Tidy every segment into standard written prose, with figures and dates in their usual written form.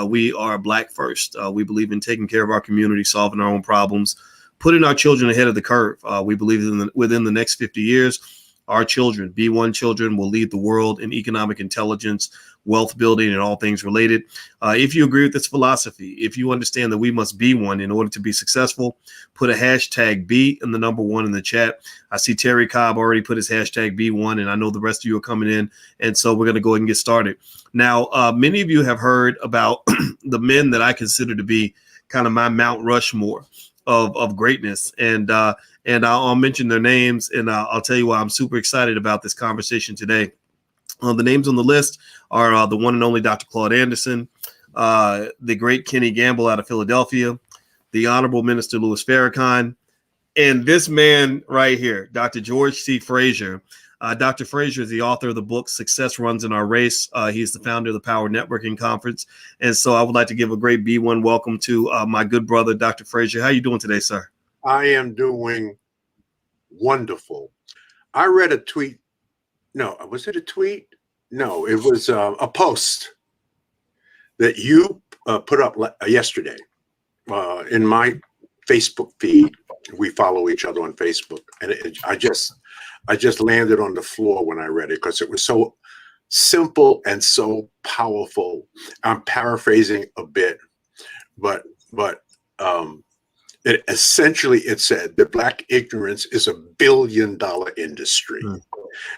We are Black first. We believe in taking care of our community, solving our own problems, putting our children ahead of the curve. We believe within the next 50 years, our children, B1 children, will lead the world in economic intelligence, wealth building, and all things related. If you agree with this philosophy, if you understand that we must be one in order to be successful, put a hashtag B and the number one in the chat. I see Terry Cobb already put his hashtag B1, and I know the rest of you are coming in. And so we're going to go ahead and get started. Now, many of you have heard about the men that I consider to be kind of my Mount Rushmore of greatness. And I'll mention their names, and I'll tell you why I'm super excited about this conversation today. The names on the list are the one and only Dr. Claude Anderson, the great Kenny Gamble out of Philadelphia, the Honorable Minister Louis Farrakhan, and this man right here, Dr. George C. Frazier. Dr. Frazier is the author of the book Success Runs in Our Race. He's the founder of the Power Networking Conference. And so I would like to give a great B1 welcome to my good brother, Dr. Frazier. How are you doing today, sir? I am doing wonderful. I read a tweet. No, was it a tweet? No, it was a post that you put up yesterday in my Facebook feed. We follow each other on Facebook, and I just landed on the floor when I read it because it was so simple and so powerful. I'm paraphrasing a bit, but it essentially said that Black ignorance is a billion-dollar industry.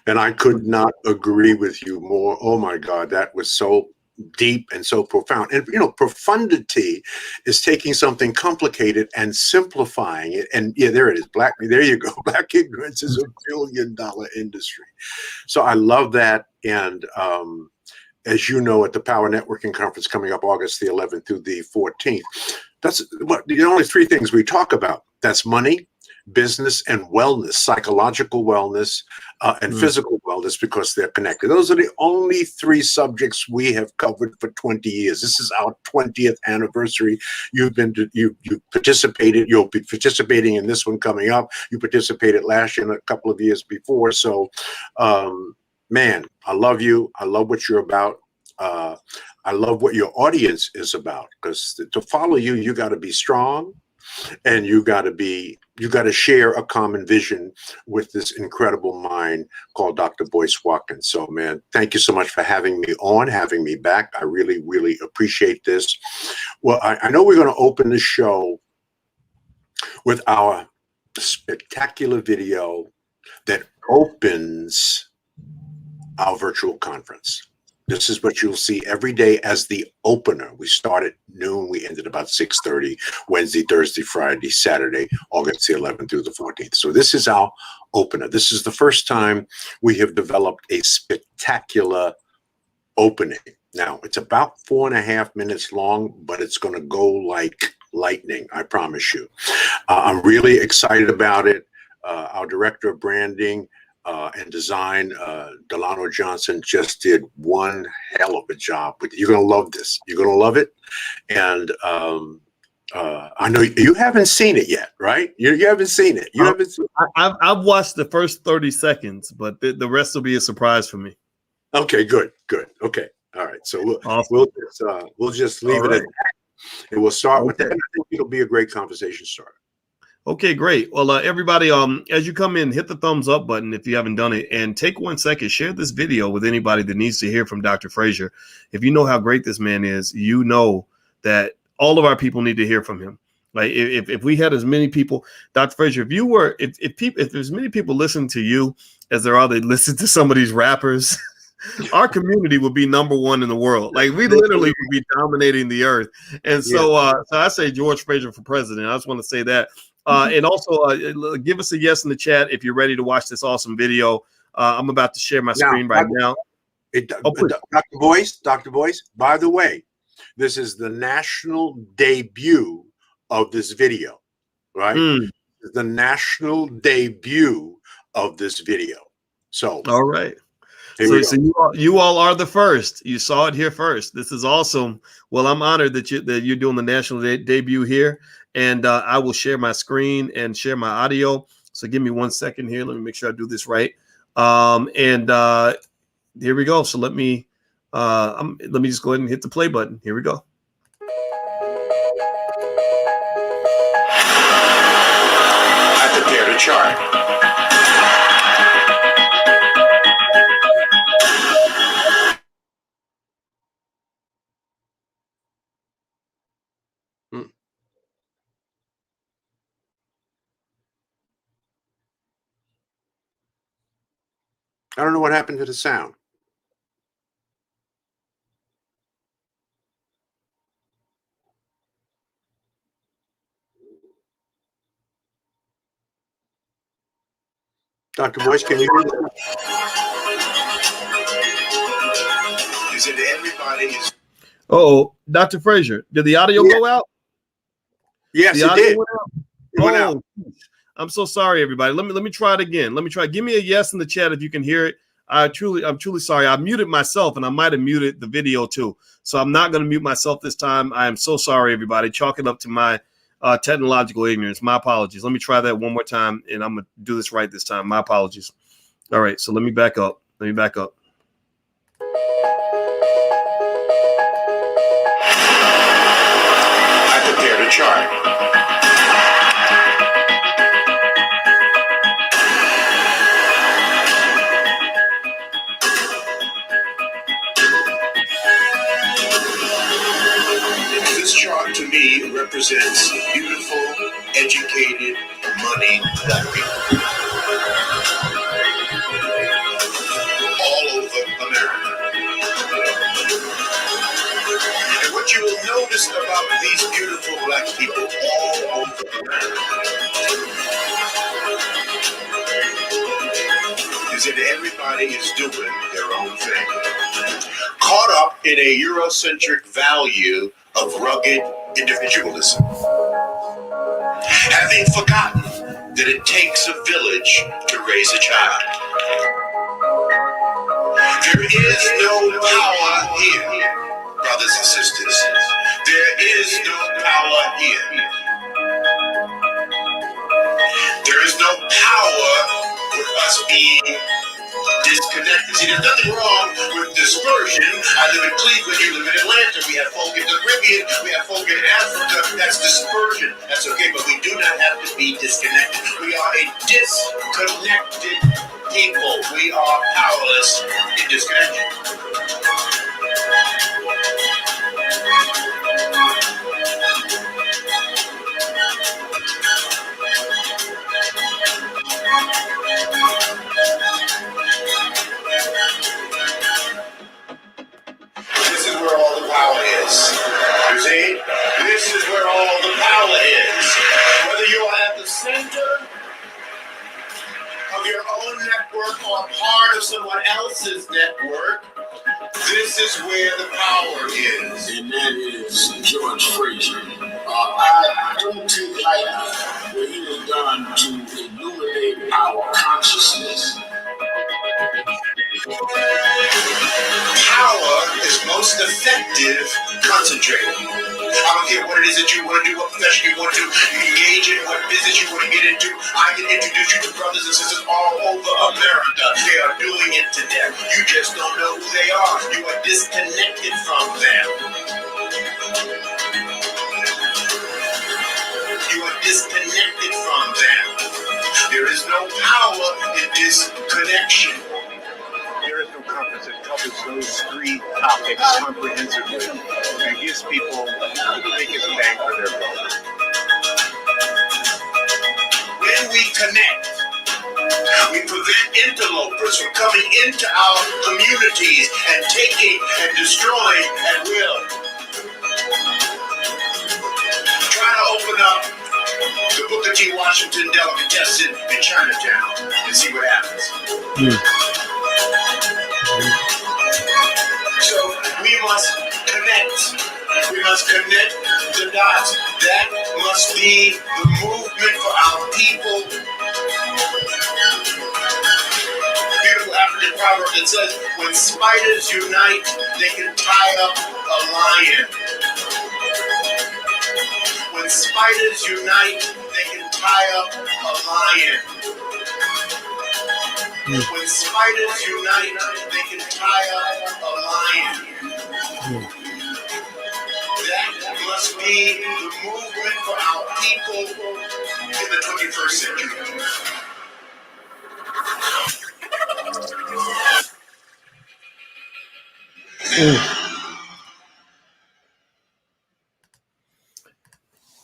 And I could not agree with you more. Oh my God, that was so deep and so profound. And profundity is taking something complicated and simplifying it. And yeah, there it is. There you go. Black ignorance is a billion-dollar industry. So I love that. And as you know, at the Power Networking Conference coming up August the 11th through the 14th, that's what the only three things we talk about. That's money, business, and wellness, psychological wellness, and physical wellness, because they're connected. Those are the only three subjects we have covered for 20 years. This is our 20th anniversary. You participated. You'll be participating in this one coming up. You participated last year and a couple of years before. So, man, I love you. I love what you're about. I love what your audience is about, because to follow you, you got to be strong, and you got to share a common vision with this incredible mind called Dr. Boyce Watkins. So, man, thank you so much for having me on, having me back. I really, really appreciate this. Well, I know we're going to open the show with our spectacular video that opens our virtual conference. This is what you'll see every day as the opener. We start at noon. We ended about 6:30, Wednesday, Thursday, Friday, Saturday, August the 11th through the 14th. So this is our opener. This is the first time we have developed a spectacular opening. Now, it's about 4.5 minutes long, but it's going to go like lightning, I promise you. I'm really excited about it. Our director of branding and design, Delano Johnson, just did one hell of a job. You're going to love this. You're going to love it. And I know you haven't seen it yet, right? You haven't seen it. You haven't seen it. I've watched the first 30 seconds, but the rest will be a surprise for me. Okay, good. Okay. All right. So we'll just leave it at that. And we'll start with that. I think it'll be a great conversation starter. Okay, great. Well, everybody, as you come in, hit the thumbs up button if you haven't done it, and take 1 second, share this video with anybody that needs to hear from Dr. Frazier. If you know how great this man is, you know that all of our people need to hear from him. Like if we had as many people, Dr. Frazier, if there's many people listening to you as there are that listen to some of these rappers, our community would be number one in the world. Like we literally would be dominating the earth. And so I say George Frazier for president. I just want to say that. And also give us a yes in the chat if you're ready to watch this awesome video. I'm about to share my screen right now. Dr. Boyce, by the way, this is the national debut of this video, right? The national debut of this video. So, all right. So you all are the first. You saw it here first. This is awesome. Well, I'm honored that you're doing the national debut here. And I will share my screen and share my audio. So give me 1 second here. Let me make sure I do this right. Here we go. So let me just go ahead and hit the play button. Here we go. chart. I don't know what happened to the sound. Dr. Boyce, can you hear me? Is it everybody? Oh, Dr. Frazier, did the audio go out? Yes, it did. It went out. I'm so sorry, everybody. Let me try it again. Let me try. Give me a yes in the chat if you can hear it. I'm truly sorry. I muted myself, and I might have muted the video too. So I'm not going to mute myself this time. I am so sorry, everybody. Chalk it up to my technological ignorance. My apologies. Let me try that one more time, and I'm going to do this right this time. My apologies. All right. So let me back up. I prepared a chart. This chart to me represents beautiful, educated, money black people all over America. And what you will notice about these beautiful black people all over America is that everybody is doing their own thing. Caught up in a Eurocentric value of rugged individualism. Having forgotten that it takes a village to raise a child. There is no power here, brothers and sisters. There is no power here. There is no power with us being disconnected. See, there's nothing wrong with dispersion. I live in Cleveland, you live in Atlanta. We have folk in the Caribbean, we have folk in Africa. That's dispersion. That's okay, but we do not have to be disconnected. We are a disconnected people. We are powerless in disconnection. This is where all the power is. You see? This is where all the power is. Whether you are at the center of your own network or part of someone else's network, this is where the power is. And that is George Frazier. I don't take lightly what he has done to illuminate our consciousness. Power is most effective concentrated. I don't care what it is that you want to do, what profession you want to do, engage in, what business you want to get into. I can introduce you to brothers and sisters all over America. They are doing it to death. You just don't know who they are. You are disconnected from them. You are disconnected from them. There is no power in disconnection. There is no conference that covers those three topics comprehensively and gives people the biggest bang for their buck. When we connect, we prevent interlopers from coming into our communities and taking and destroying at will. Try to open up the Booker T. Washington delicatessen in Chinatown and see what happens. So we must connect. We must connect the dots. That must be the movement for our people. Beautiful African proverb that says, when spiders unite, they can tie up a lion. When spiders unite, they can tie up a lion. When spiders unite, they can tie up a lion. That must be the movement for our people in the 21st century.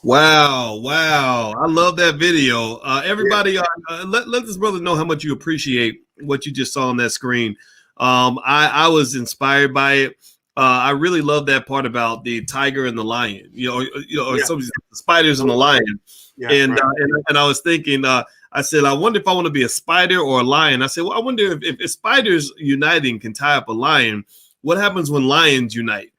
Wow, wow. I love that video. Everybody, let this brother know how much you appreciate what you just saw on that screen. I was inspired by it. I really love that part about the tiger and the lion, or some of the spiders and the lion. Yeah, And, right. and I was thinking, I said, I wonder if I want to be a spider or a lion. I said, well, I wonder if spiders uniting can tie up a lion, what happens when lions unite?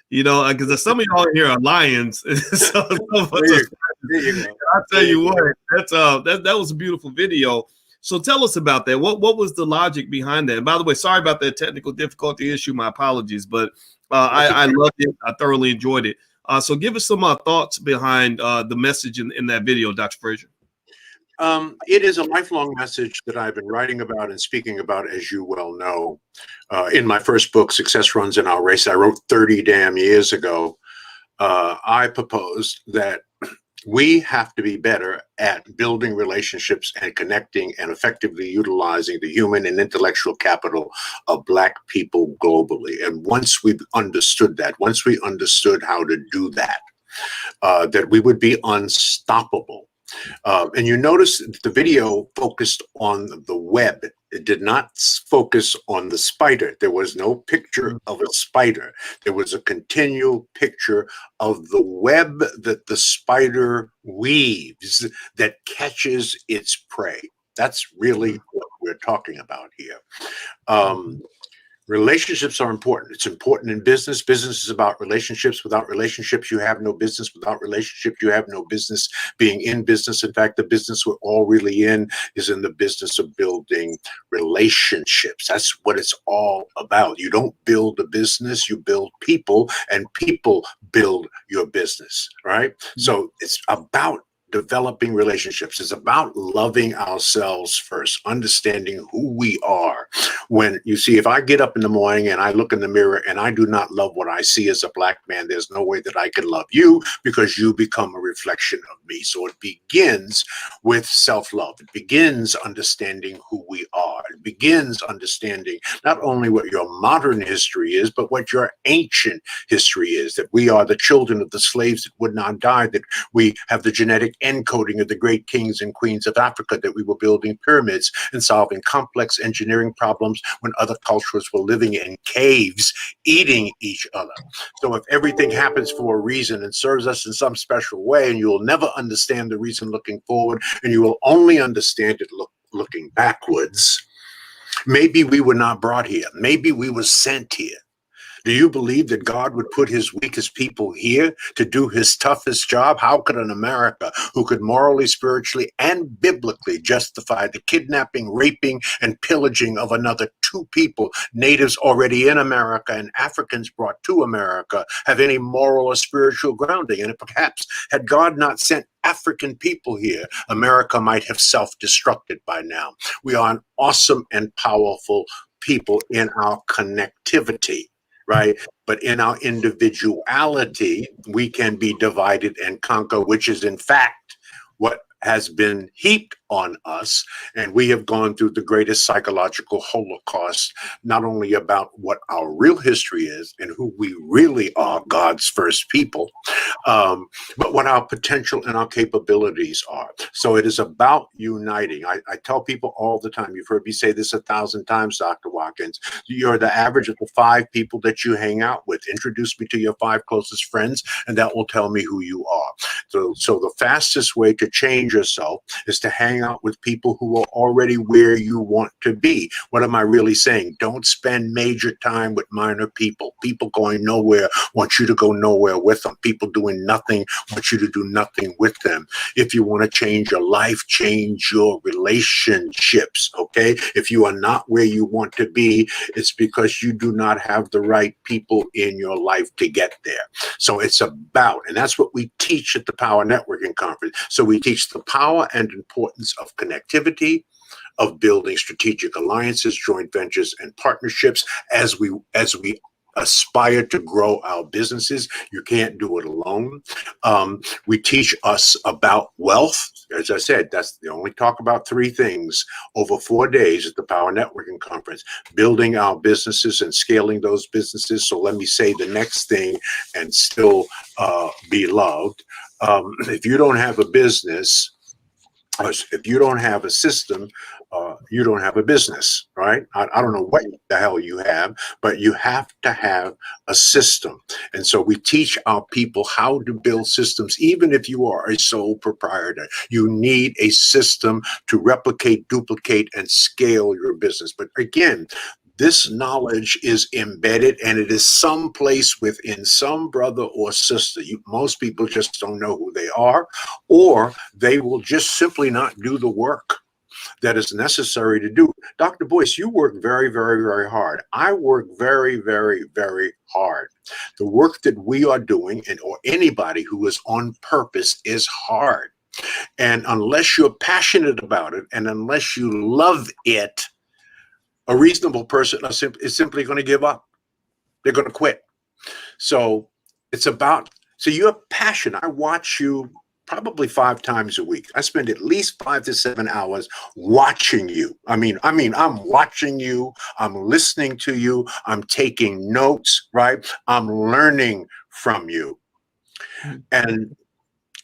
Because some of y'all here are lions. So There you go. I'll tell you what, that was a beautiful video. So tell us about that. What was the logic behind that? And by the way, sorry about that technical difficulty issue. My apologies, but I loved it. I thoroughly enjoyed it. So give us some thoughts behind the message in that video, Dr. Frazier. It is a lifelong message that I've been writing about and speaking about, as you well know. In my first book, Success Runs in Our Race, I wrote 30 damn years ago. I proposed that we have to be better at building relationships and connecting and effectively utilizing the human and intellectual capital of Black people globally. And once we understood that, once we understood how to do that, that we would be unstoppable. And you notice the video focused on the web. It did not focus on the spider. There was no picture of a spider. There was a continual picture of the web that the spider weaves that catches its prey. That's really what we're talking about here. Relationships are important. It's important in business. Business is about relationships. Without relationships, you have no business. Without relationships, you have no business being in business. In fact, the business we're all really in is in the business of building relationships. That's what it's all about. You don't build a business, you build people, and people build your business, right? So it's about developing relationships. It's about loving ourselves first, understanding who we are. When you see, if I get up in the morning and I look in the mirror and I do not love what I see as a Black man, there's no way that I can love you, because you become a reflection of me. So it begins with self-love. It begins understanding who we are. It begins understanding not only what your modern history is, but what your ancient history is, that we are the children of the slaves that would not die, that we have the genetic encoding of the great kings and queens of Africa, that we were building pyramids and solving complex engineering problems when other cultures were living in caves, eating each other. So if everything happens for a reason and serves us in some special way, and you will never understand the reason looking forward, and you will only understand it looking backwards, maybe we were not brought here. Maybe we were sent here. Do you believe that God would put his weakest people here to do his toughest job? How could an America who could morally, spiritually, and biblically justify the kidnapping, raping, and pillaging of another two people, natives already in America and Africans brought to America, have any moral or spiritual grounding? And perhaps had God not sent African people here, America might have self-destructed by now. We are an awesome and powerful people in our connectivity, right? But in our individuality, we can be divided and conquer, which is in fact what has been heaped on us. And we have gone through the greatest psychological holocaust, not only about what our real history is and who we really are, God's first people, but what our potential and our capabilities are. So it is about uniting. I tell people all the time, you've heard me say this 1,000 times, Dr. Watkins, you're the average of the 5 people that you hang out with. Introduce me to your 5 closest friends, and that will tell me who you are. So the fastest way to change yourself is to hang out with people who are already where you want to be. What am I really saying? Don't spend major time with minor people. People going nowhere want you to go nowhere with them. People doing nothing want you to do nothing with them. If you want to change your life, change your relationships, okay? If you are not where you want to be, it's because you do not have the right people in your life to get there. So it's about, and that's what we teach at the Power Networking Conference. So we teach the power and importance of connectivity, of building strategic alliances, joint ventures, and partnerships as we aspire to grow our businesses. You can't do it alone. We teach us about wealth. As I said, that's the only talk about 3 things over 4 days at the Power Networking Conference, building our businesses and scaling those businesses. So let me say the next thing and still be loved. If you don't have a business, if you don't have a system, you don't have a business, right? I don't know what the hell you have, but you have to have a system. And so we teach our people how to build systems. Even if you are a sole proprietor, you need a system to replicate, duplicate, and scale your business. But again, this knowledge is embedded, and it is someplace within some brother or sister. Most people just don't know who they are, or they will just simply not do the work that is necessary to do. Dr. Boyce, you work very, very, very hard. I work very, very, very hard. The work that we are doing, or anybody who is on purpose, is hard. And unless you're passionate about it, and unless you love it, a reasonable person is simply going to give up. They're going to quit. So it's about, so you're passionate. I watch you probably 5 times a week. I spend at least 5 to 7 hours watching you. I mean, I'm watching you. I'm listening to you. I'm taking notes, right? I'm learning from you. And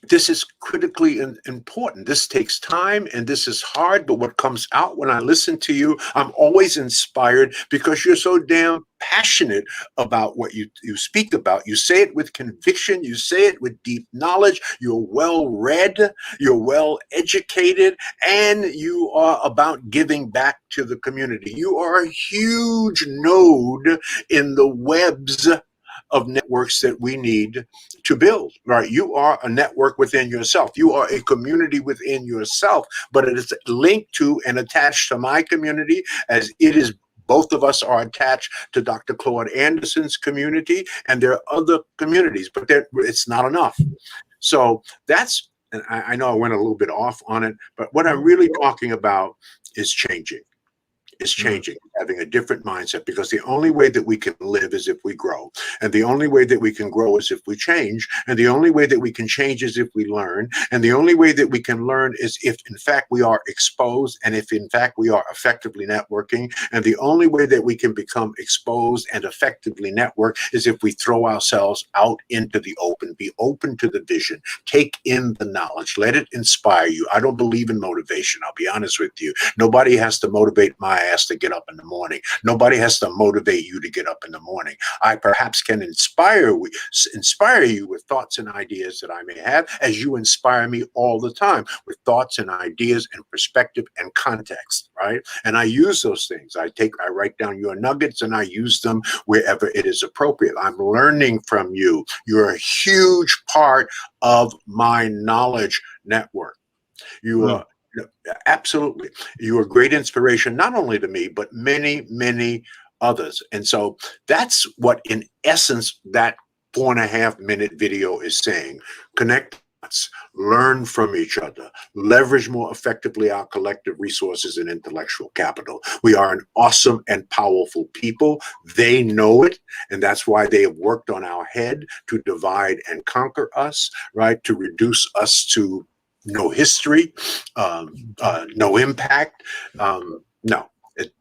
this is critically important. This takes time and this is hard, but what comes out when I listen to you, I'm always inspired because you're so damn passionate about what you speak about. You say it with conviction. You say it with deep knowledge. You're well read. You're well educated, and you are about giving back to the community. You are a huge node in the webs of networks that we need to build, right? You are a network within yourself. You are a community within yourself, but it is linked to and attached to my community, as it is. Both of us are attached to Dr. Claude Anderson's community, and there are other communities, but it's not enough. So that's, and I know I went a little bit off on it, but what I'm really talking about is changing. Is changing, having a different mindset, because the only way that we can live is if we grow. And the only way that we can grow is if we change. And the only way that we can change is if we learn. And the only way that we can learn is if, in fact, we are exposed and if, in fact, we are effectively networking. And the only way that we can become exposed and effectively network is if we throw ourselves out into the open, be open to the vision, take in the knowledge, let it inspire you. I don't believe in motivation. I'll be honest with you. Nobody has to motivate my ass to get up in the morning. Nobody has to motivate you to get up in the morning. I perhaps can inspire you with thoughts and ideas that I may have, as you inspire me all the time with thoughts and ideas and perspective and context, right? And I use those things. I write down your nuggets and I use them wherever it is appropriate. I'm learning from you. You're a huge part of my knowledge network. You are absolutely. You're a great inspiration, not only to me, but many, many others. And so that's what, in essence, that 4.5-minute video is saying. Connect us, learn from each other, leverage more effectively our collective resources and intellectual capital. We are an awesome and powerful people. They know it, and that's why they have worked on our head to divide and conquer us, right? To reduce us to no history, no impact. No,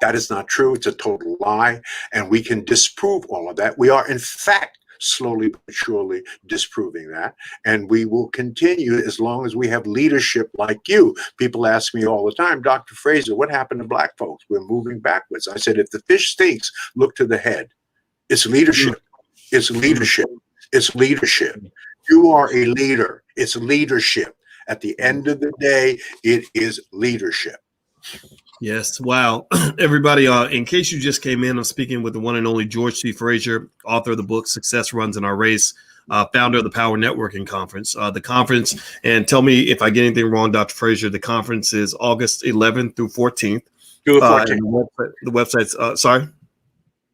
that is not true. It's a total lie. And we can disprove all of that. We are, in fact, slowly but surely disproving that. And we will continue as long as we have leadership like you. People ask me all the time, Dr. Fraser, what happened to Black folks? We're moving backwards. I said, if the fish stinks, look to the head. It's leadership. It's leadership. It's leadership. You are a leader. It's leadership. At the end of the day, it is leadership. Yes. Wow. Everybody, in case you just came in, I'm speaking with the one and only George C. Fraser, author of the book Success Runs in Our Race, founder of the Power Networking Conference. The conference, and tell me if I get anything wrong, Dr. Fraser, the conference is August 11th through 14th. Through the 14th. The website's, sorry?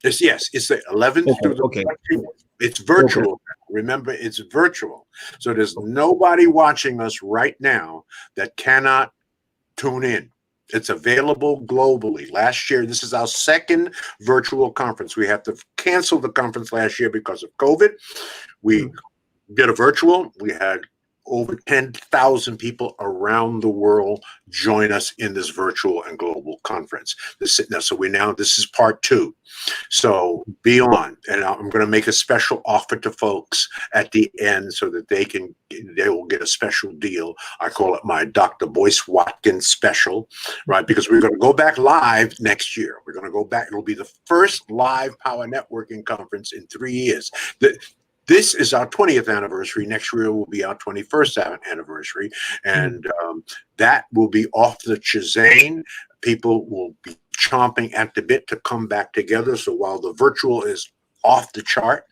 It's the 11th through the 14th. It's virtual. Okay. Remember, it's virtual. So there's nobody watching us right now that cannot tune in. It's available globally. Last year, this is our second virtual conference. We had to cancel the conference last year because of COVID. We did a virtual. We had over 10,000 people around the world join us in this virtual and global conference. This is part 2. So be on, and I'm going to make a special offer to folks at the end so that they will get a special deal. I call it my Dr. Boyce Watkins special, right? Because we're going to go back live next year. We're going to go back. It'll be the first live power networking conference in 3 years. This is our 20th anniversary. Next year will be our 21st anniversary. And that will be off the chain. People will be chomping at the bit to come back together. So while the virtual is off the chart,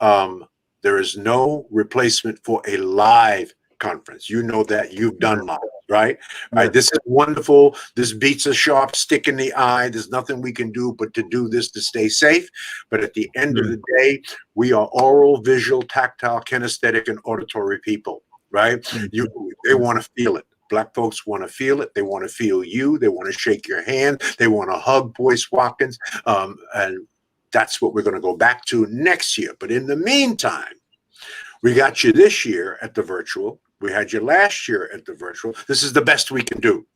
there is no replacement for a live conference. You know that. You've done live, right? Yeah. Right. This is wonderful. This beats a sharp stick in the eye. There's nothing we can do but to do this to stay safe. But at the end of the day, we are oral, visual, tactile, kinesthetic, and auditory people, right? They want to feel it. Black folks want to feel it. They want to feel you. They want to shake your hand. They want to hug Boyce Watkins. And that's what we're going to go back to next year. But in the meantime, we got you this year at the virtual. We had you last year at the virtual. This is the best we can do.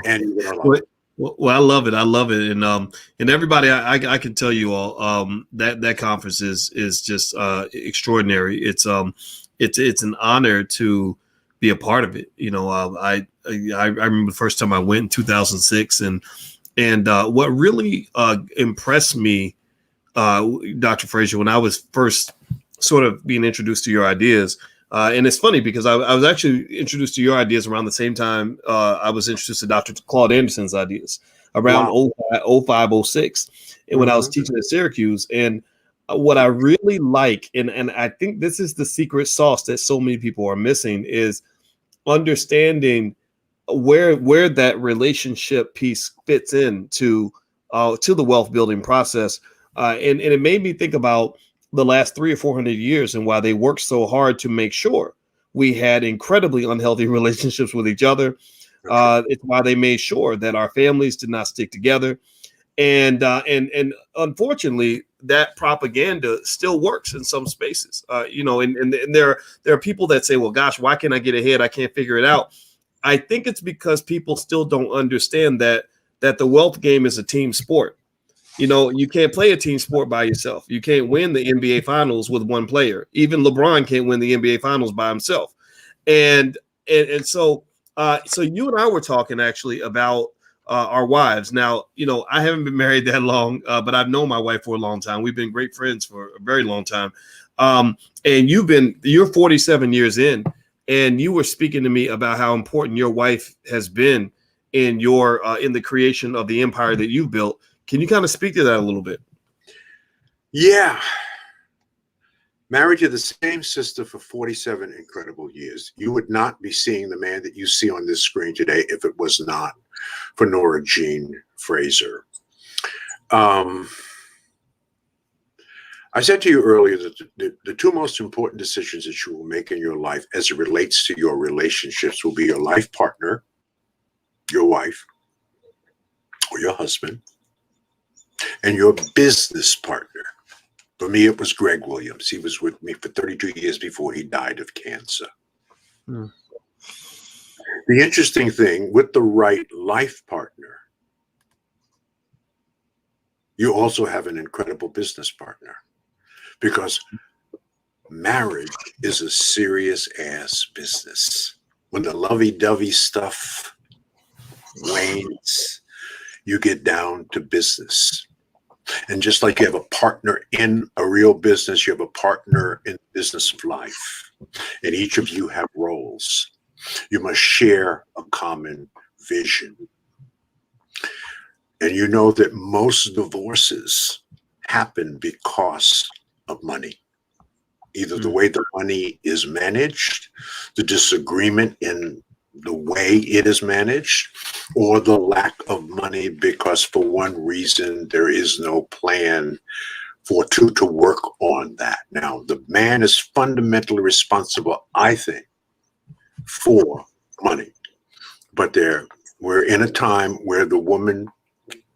And you're going to love it. Well, I love it. I love it. And everybody, I can tell you all that conference is just extraordinary. It's an honor to be a part of it. You know, I remember the first time I went in 2006, and what really impressed me, Dr. Frazier, when I was first sort of being introduced to your ideas. And it's funny because I was actually introduced to your ideas around the same time I was introduced to Dr. Claude Anderson's ideas around 05, 06, and when I was teaching at Syracuse. And what I really like, and I think this is the secret sauce that so many people are missing, is understanding where that relationship piece fits in to the wealth building process. And it made me think about the last 300 or 400 years and why they worked so hard to make sure we had incredibly unhealthy relationships with each other. It's why they made sure that our families did not stick together. And unfortunately, that propaganda still works in some spaces. And there are people that say, well, gosh, why can't I get ahead? I can't figure it out. I think it's because people still don't understand that the wealth game is a team sport. You know, you can't play a team sport by yourself. You can't win the NBA finals with one player. Even LeBron can't win the NBA finals by himself. And so you and I were talking actually about our wives. Now, you know, I haven't been married that long, but I've known my wife for a long time. We've been great friends for a very long time. And you're 47 years in, and you were speaking to me about how important your wife has been in in the creation of the empire that you've built. Can you kind of speak to that a little bit? Yeah. Married to the same sister for 47 incredible years. You would not be seeing the man that you see on this screen today if it was not for Nora Jean Fraser. I said to you earlier that the two most important decisions that you will make in your life as it relates to your relationships will be your life partner, your wife, or your husband, and your business partner. For me, it was Greg Williams. He was with me for 32 years before he died of cancer. The interesting thing, with the right life partner, you also have an incredible business partner, because marriage is a serious ass business. When the lovey-dovey stuff wanes, you get down to business. And just like you have a partner in a real business, you have a partner in the business of life. And each of you have roles. You must share a common vision. And you know that most divorces happen because of money. Either the way the money is managed, the disagreement in the way it is managed, or the lack of money because for one reason there is no plan for two to work on that. Now, the man is fundamentally responsible, I think, for money, but there we're in a time where the woman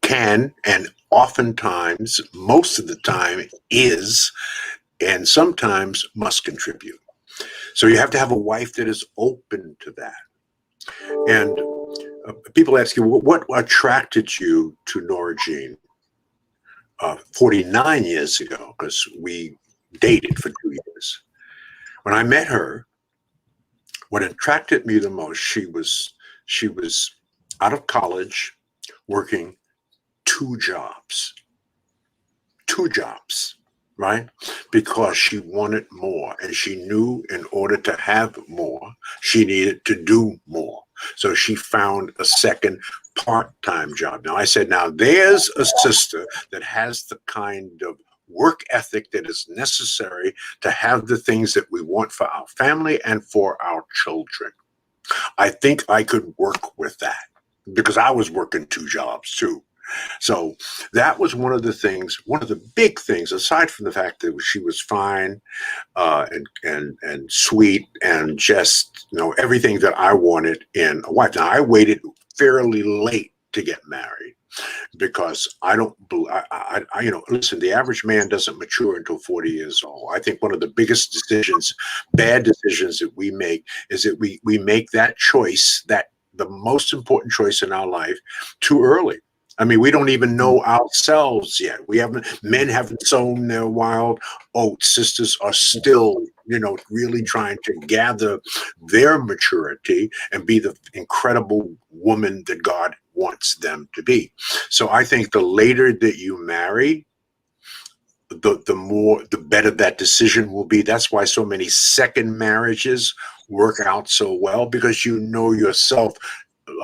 can, and oftentimes, most of the time is, and sometimes must contribute. So you have to have a wife that is open to that. And people ask you, what attracted you to Nora Jean 49 years ago? Because we dated for 2 years. When I met her, what attracted me the most, she was out of college, working two jobs, right? Because she wanted more, and she knew in order to have more, she needed to do more. So she found a second part-time job. Now I said, now there's a sister that has the kind of work ethic that is necessary to have the things that we want for our family and for our children. I think I could work with that because I was working two jobs too. So that was one of the things, one of the big things, aside from the fact that she was fine and sweet and just, everything that I wanted in a wife. Now I waited fairly late to get married because listen, the average man doesn't mature until 40 years old. I think one of the biggest decisions, bad decisions that we make is that we make that choice, that the most important choice in our life, too early. I mean, we don't even know ourselves yet. Men haven't sown their wild oats. Sisters are still, really trying to gather their maturity and be the incredible woman that God wants them to be. So I think the later that you marry, the better that decision will be. That's why so many second marriages work out so well, because you know yourself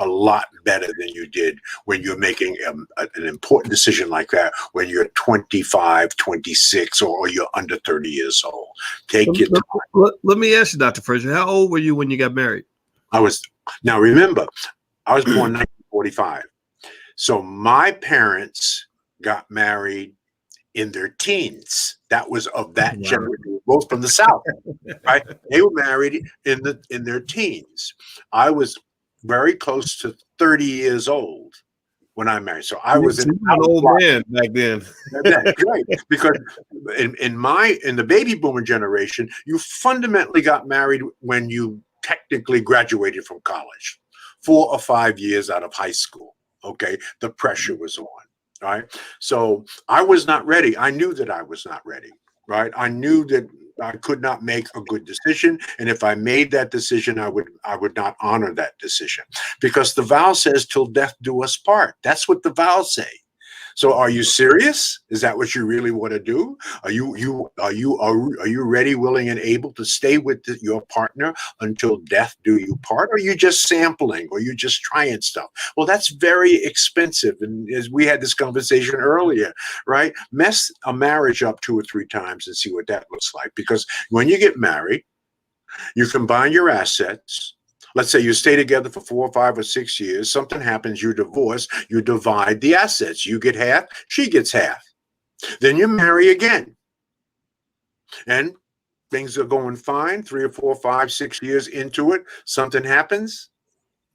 a lot better than you did when you're making an important decision like that when you're 25, 26, or you're under 30 years old. Take your time. Let me ask you, Dr. Frazier, how old were you when you got married? Now remember, I was born in 1945. So my parents got married in their teens. That was of that generation, both from the South, right? They were married in their teens. I was very close to 30 years old when I married. So I was an old man back then. That's right. Because in the baby boomer generation, you fundamentally got married when you technically graduated from college, 4 or 5 years out of high school. Okay. The pressure was on. Right. So I was not ready. I knew that I was not ready. Right. I knew that I could not make a good decision. And if I made that decision, I would not honor that decision, because the vow says till death do us part. That's what the vows say. So are you serious? Is that what you really want to do? Are you ready, willing, and able to stay with your partner until death do you part? Or are you just sampling, or you just trying stuff? Well, that's very expensive. And as we had this conversation earlier, right? Mess a marriage up 2 or 3 times and see what that looks like. Because when you get married, you combine your assets. Let's say you stay together for 4 or 5 or 6 years. Something happens, you divorce, you divide the assets. You get half, she gets half. Then you marry again. And things are going fine. 3 or 4, 5, 6 years into it, something happens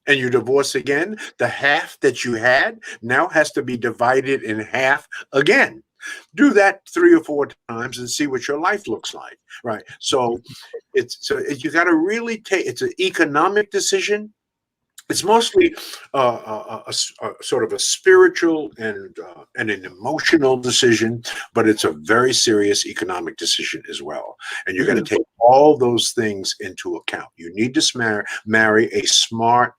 and you divorce again. The half that you had now has to be divided in half again. Do that 3 or 4 times and see what your life looks like, right? So you got to really it's an economic decision. It's mostly a sort of a spiritual and an emotional decision, but it's a very serious economic decision as well. And you're going to take all those things into account. You need to marry a smart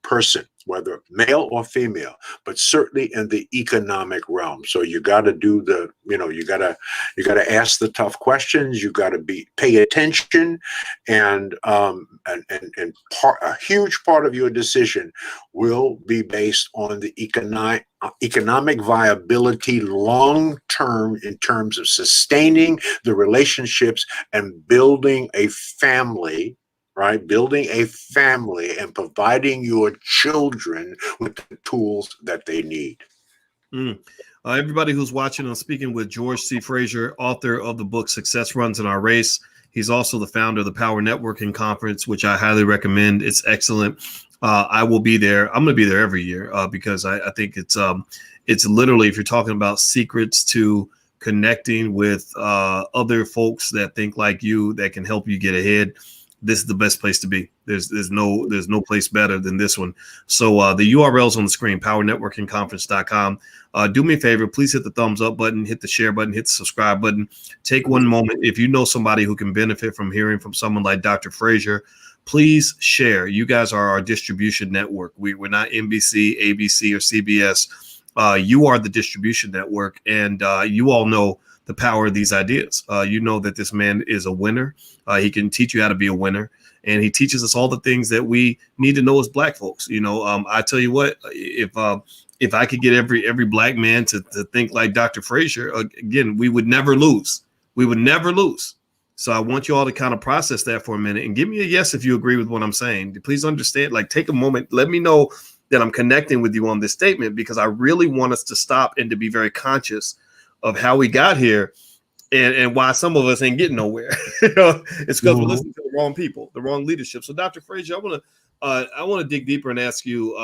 person, whether male or female, but certainly in the economic realm. So you got to do you got to ask the tough questions. You got to pay attention, and a huge part of your decision will be based on the economic viability long term, in terms of sustaining the relationships and building a family. Right? Building a family and providing your children with the tools that they need. Everybody who's watching, I'm speaking with George C. Frazier, author of the book Success Runs in Our Race. He's also the founder of the Power Networking Conference, which I highly recommend. It's excellent. I will be there. I'm going to be there every year because I think it's literally, if you're talking about secrets to connecting with other folks that think like you, that can help you get ahead, this is the best place to be. There's no place better than this one. So the URL's on the screen, powernetworkingconference.com. Do me a favor, please hit the thumbs up button, hit the share button, hit the subscribe button. Take one moment. If you know somebody who can benefit from hearing from someone like Dr. Frazier, please share. You guys are our distribution network. We're not NBC, ABC, or CBS. You are the distribution network, and you all know the power of these ideas. You know that this man is a winner. He can teach you how to be a winner, and he teaches us all the things that we need to know as Black folks. You know, I tell you what, if I could get every Black man to think like Dr. Frazier, again, we would never lose. We would never lose. So I want you all to kind of process that for a minute and give me a yes if you agree with what I'm saying. Please understand, like, take a moment. Let me know that I'm connecting with you on this statement, because I really want us to stop and to be very conscious of how we got here and why some of us ain't getting nowhere. You know, it's because we're listening to the wrong people, the wrong leadership. So Dr. Frazier, I want to dig deeper and ask you,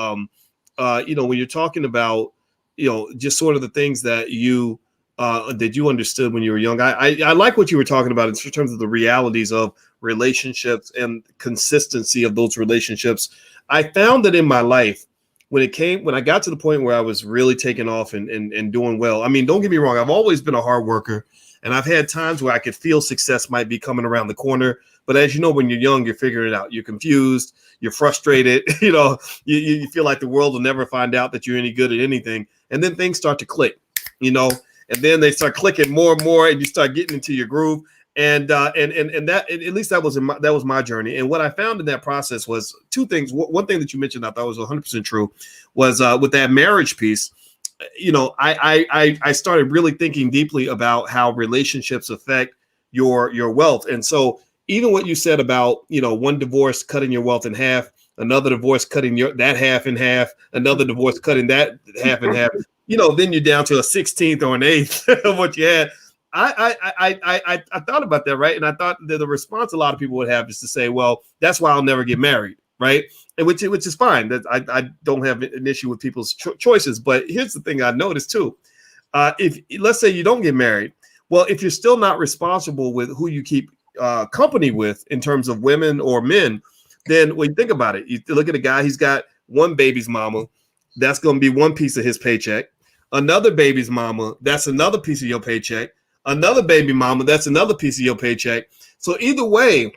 you know, when you're talking about, you know, just sort of the things that you understood when you were young. I like what you were talking about in terms of the realities of relationships and consistency of those relationships. I found that in my life, when I got to the point where I was really taking off and doing well. I mean, don't get me wrong, I've always been a hard worker, and I've had times where I could feel success might be coming around the corner. But as you know, when you're young, you're figuring it out. You're confused, you're frustrated, you know, you feel like the world will never find out that you're any good at anything. And then things start to click, you know, and then they start clicking more and more, and you start getting into your groove. And that, at least that was my journey. And what I found in that process was two things. One thing that you mentioned I thought was 100% true was with that marriage piece. You know, I started really thinking deeply about how relationships affect your wealth. And so even what you said about, you know, one divorce cutting your wealth in half, another divorce cutting that half in half, another divorce cutting that half in half, you know, then you're down to a 16th or an eighth of what you had. I thought about that, right? And I thought that the response a lot of people would have is to say, well, that's why I'll never get married, right? And which is fine. That I don't have an issue with people's choices. But here's the thing I noticed too. If let's say you don't get married, well, if you're still not responsible with who you keep company with in terms of women or men, then when you think about it, you look at a guy, he's got one baby's mama, that's going to be one piece of his paycheck. Another baby's mama, that's another piece of your paycheck. Another baby mama, that's another piece of your paycheck. So either way,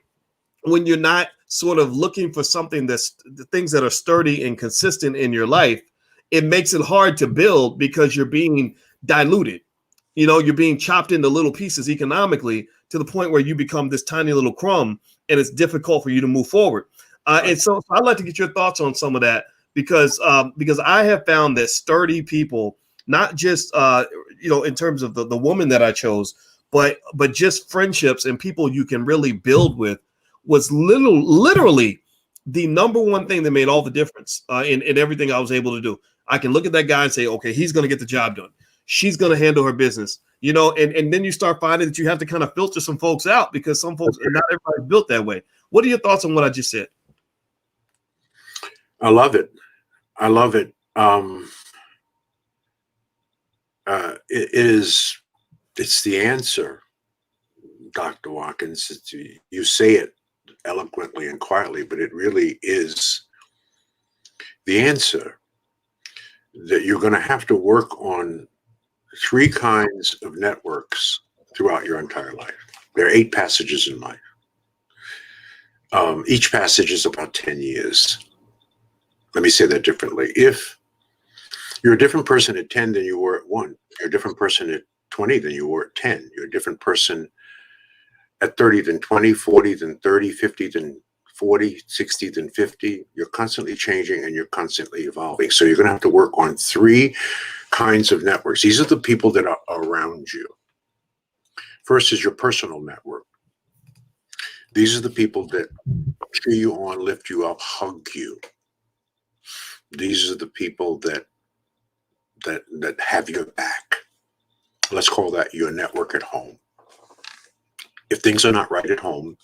when you're not sort of looking for something that's the things that are sturdy and consistent in your life, it makes it hard to build because you're being diluted. You know, you're being chopped into little pieces economically to the point where you become this tiny little crumb, and it's difficult for you to move forward. And so I'd like to get your thoughts on some of that, because I have found that sturdy people, not just you know, in terms of the woman that I chose, but just friendships and people you can really build with, was literally the number one thing that made all the difference in everything I was able to do. I can look at that guy and say, okay, he's going to get the job done. She's going to handle her business, you know, and then you start finding that you have to kind of filter some folks out, because some folks, not everybody's built that way. What are your thoughts on what I just said? I love it. I love it. It's the answer, Dr. Watkins. You say it eloquently and quietly, but it really is the answer. That you're going to have to work on 3 kinds of networks throughout your entire life. There are 8 passages in life. Each passage is about 10 years. Let me say that differently. If you're a different person at 10 than you were at 1, you're a different person at 20 than you were at 10. You're a different person at 30 than 20, 40 than 30, 50 than 40, 60 than 50. You're constantly changing and you're constantly evolving. So you're going to have to work on 3 kinds of networks. These are the people that are around you. First is your personal network. These are the people that cheer you on, lift you up, hug you. These are the people that have your back. Let's call that your network at home. If things are not right at home,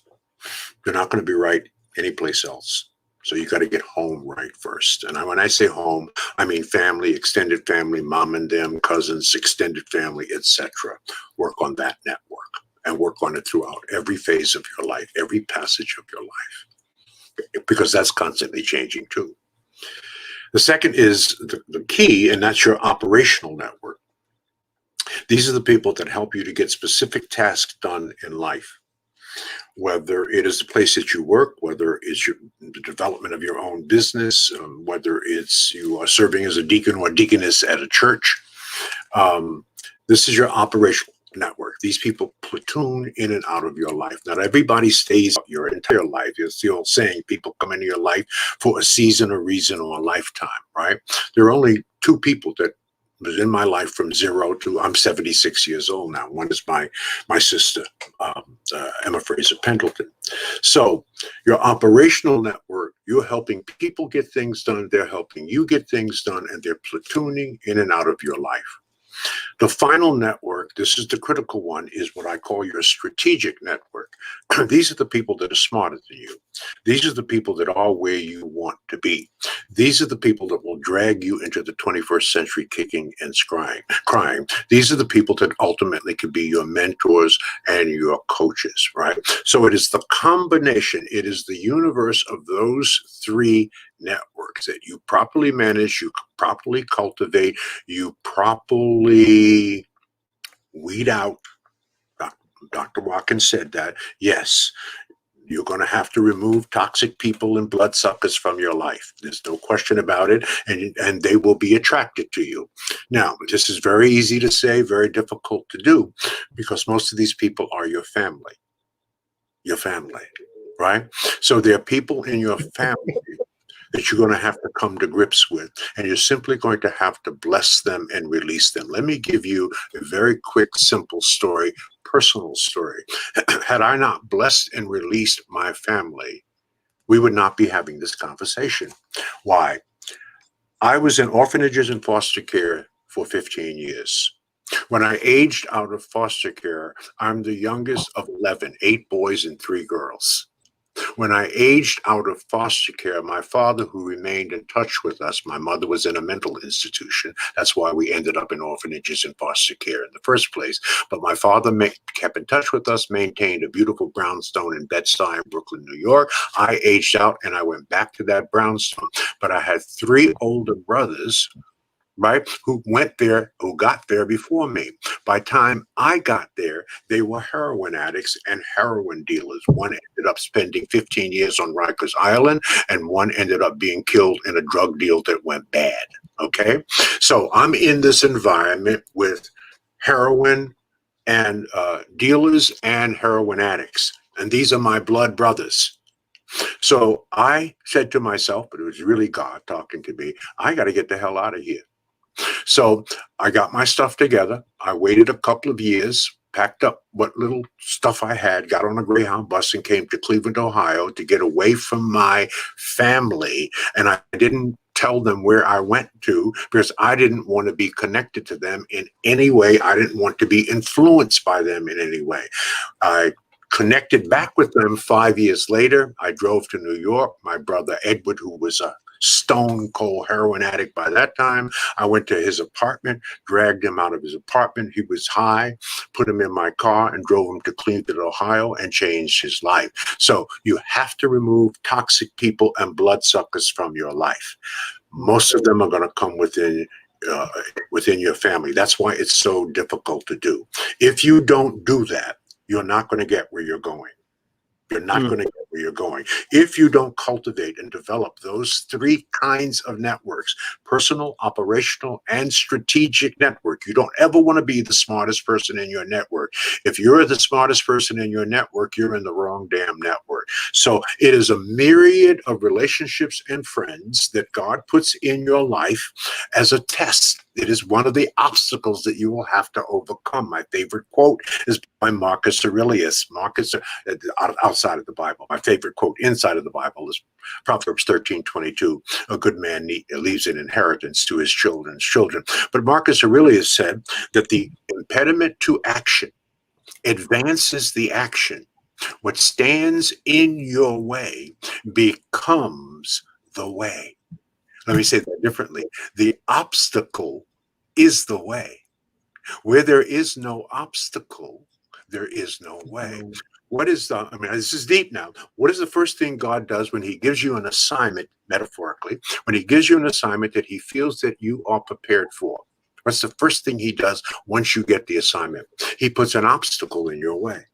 they're not going to be right anyplace else. So you got to get home right first. And when I say home, I mean family, extended family, mom and them, cousins, extended family, etc. Work on that network and work on it throughout every phase of your life, every passage of your life, because that's constantly changing too. The second is the key, and that's your operational network. These are the people that help you to get specific tasks done in life. Whether it is the place that you work, whether it's the development of your own business, whether it's you are serving as a deacon or deaconess at a church. This is your operational network. These people platoon in and out of your life. Not everybody stays your entire life. It's the old saying, people come into your life for a season, a reason, or a lifetime, right? There are only two people that was in my life from 0 to I'm 76 years old now. One is my sister, Emma Fraser Pendleton. So your operational network, you're helping people get things done. They're helping you get things done, and they're platooning in and out of your life. The final network, this is the critical one, is what I call your strategic network. These are the people that are smarter than you. These are the people that are where you want to be. These are the people that will drag you into the 21st century kicking and crying. These are the people that ultimately could be your mentors and your coaches, right? So it is the combination, it is the universe of those three networks that you properly manage, you properly cultivate, you properly weed out. Dr. Watkins said that. Yes, you're going to have to remove toxic people and bloodsuckers from your life. There's no question about it, and they will be attracted to you. Now, this is very easy to say, very difficult to do, because most of these people are your family. Your family, right? So there are people in your family that you're going to have to come to grips with, and you're simply going to have to bless them and release them. Let me give you a very quick, simple story, personal story. Had I not blessed and released my family, we would not be having this conversation. Why? I was in orphanages and foster care for 15 years. When I aged out of foster care, I'm the youngest of 11, 8 boys and 3 girls. When I aged out of foster care, my father, who remained in touch with us, my mother was in a mental institution. That's why we ended up in orphanages and foster care in the first place. But my father kept in touch with us, maintained a beautiful brownstone in Bed-Stuy, Brooklyn, New York. I aged out and I went back to that brownstone. But I had 3 older brothers, right, who got there before me. By the time I got there, they were heroin addicts and heroin dealers. One ended up spending 15 years on Rikers Island, and one ended up being killed in a drug deal that went bad, okay? So I'm in this environment with heroin and dealers and heroin addicts, and these are my blood brothers. So I said to myself, but it was really God talking to me, I got to get the hell out of here. So I got my stuff together. I waited a couple of years, packed up what little stuff I had, got on a Greyhound bus and came to Cleveland, Ohio to get away from my family. And I didn't tell them where I went to because I didn't want to be connected to them in any way. I didn't want to be influenced by them in any way. I connected back with them 5 years later. I drove to New York. My brother Edward, who was a stone cold heroin addict by that time, I went to his apartment, dragged him out of his apartment. He was high, put him in my car and drove him to Cleveland, Ohio, and changed his life. So you have to remove toxic people and bloodsuckers from your life. Most of them are going to come within your family. That's why it's so difficult to do. If you don't do that, you're not going to get where you're going. You're not going to get where you're going. If you don't cultivate and develop those 3 kinds of networks, personal, operational, and strategic network, you don't ever want to be the smartest person in your network. If you're the smartest person in your network, you're in the wrong damn network. So it is a myriad of relationships and friends that God puts in your life as a test. It is one of the obstacles that you will have to overcome. My favorite quote is by Marcus Aurelius. Marcus, outside of the Bible. My favorite quote inside of the Bible is Proverbs 13:22. A good man leaves an inheritance to his children's children. But Marcus Aurelius said that the impediment to action advances the action, What stands in your way becomes the way. Let me say that differently. The obstacle is the way. Where there is no obstacle, there is no way. What is this is deep now. What is the first thing God does when he gives you an assignment, metaphorically, when he gives you an assignment that he feels that you are prepared for? What's the first thing he does once you get the assignment? He puts an obstacle in your way.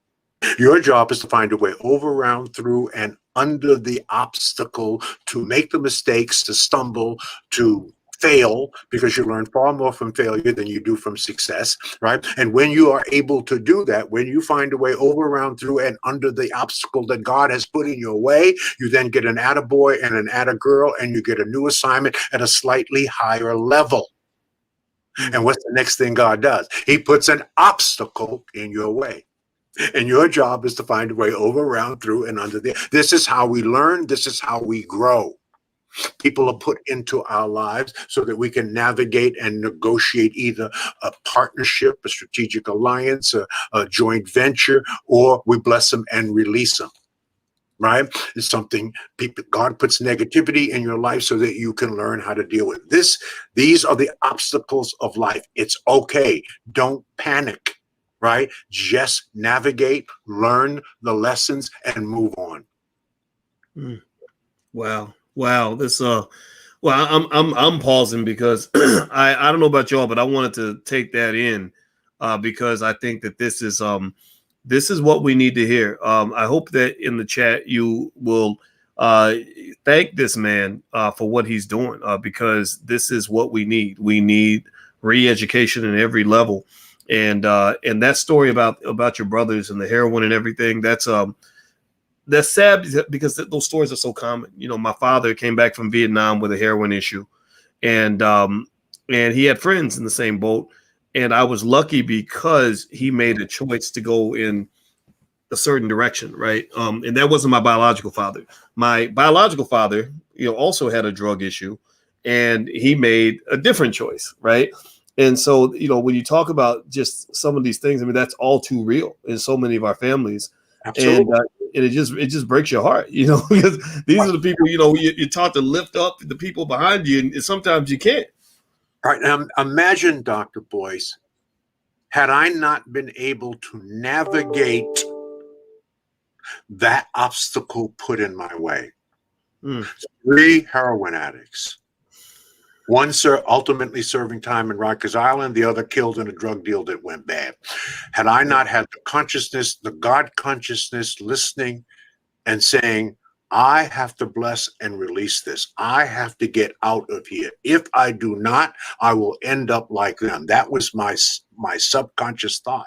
Your job is to find a way over, around, through, and under the obstacle, to make the mistakes, to stumble, to fail, because you learn far more from failure than you do from success, right? And when you are able to do that, when you find a way over, around, through, and under the obstacle that God has put in your way, you then get an attaboy and an attagirl, and you get a new assignment at a slightly higher level. And what's the next thing God does? He puts an obstacle in your way. And your job is to find a way over, around, through, and under the. This is how we learn. This is how we grow. People are put into our lives so that we can navigate and negotiate either a partnership, a strategic alliance, a joint venture, or we bless them and release them. Right? It's something God puts negativity in your life so that you can learn how to deal with this. These are the obstacles of life. It's okay. Don't panic. Right? Just navigate, learn the lessons, and move on. Wow. This I'm pausing because I don't know about y'all, but I wanted to take that in because I think that this is what we need to hear. I hope that in the chat you will thank this man for what he's doing because this is what we need. We need re-education in every level. And that story about your brothers and the heroin and everything, that's sad because those stories are so common. You know, my father came back from Vietnam with a heroin issue, and he had friends in the same boat. And I was lucky because he made a choice to go in a certain direction, right? And that wasn't my biological father. My biological father, also had a drug issue, and he made a different choice, right? And so, when you talk about just some of these things, I mean, that's all too real in so many of our families. Absolutely. And it just breaks your heart, because these are the people, you're taught to lift up the people behind you, and sometimes you can't. All right. Now, imagine, Dr. Boyce, had I not been able to navigate that obstacle put in my way. 3 heroin addicts. One ultimately serving time in Rikers Island, the other killed in a drug deal that went bad. Had I not had the consciousness, the God consciousness, listening and saying, I have to bless and release this. I have to get out of here. If I do not, I will end up like them. That was my subconscious thought.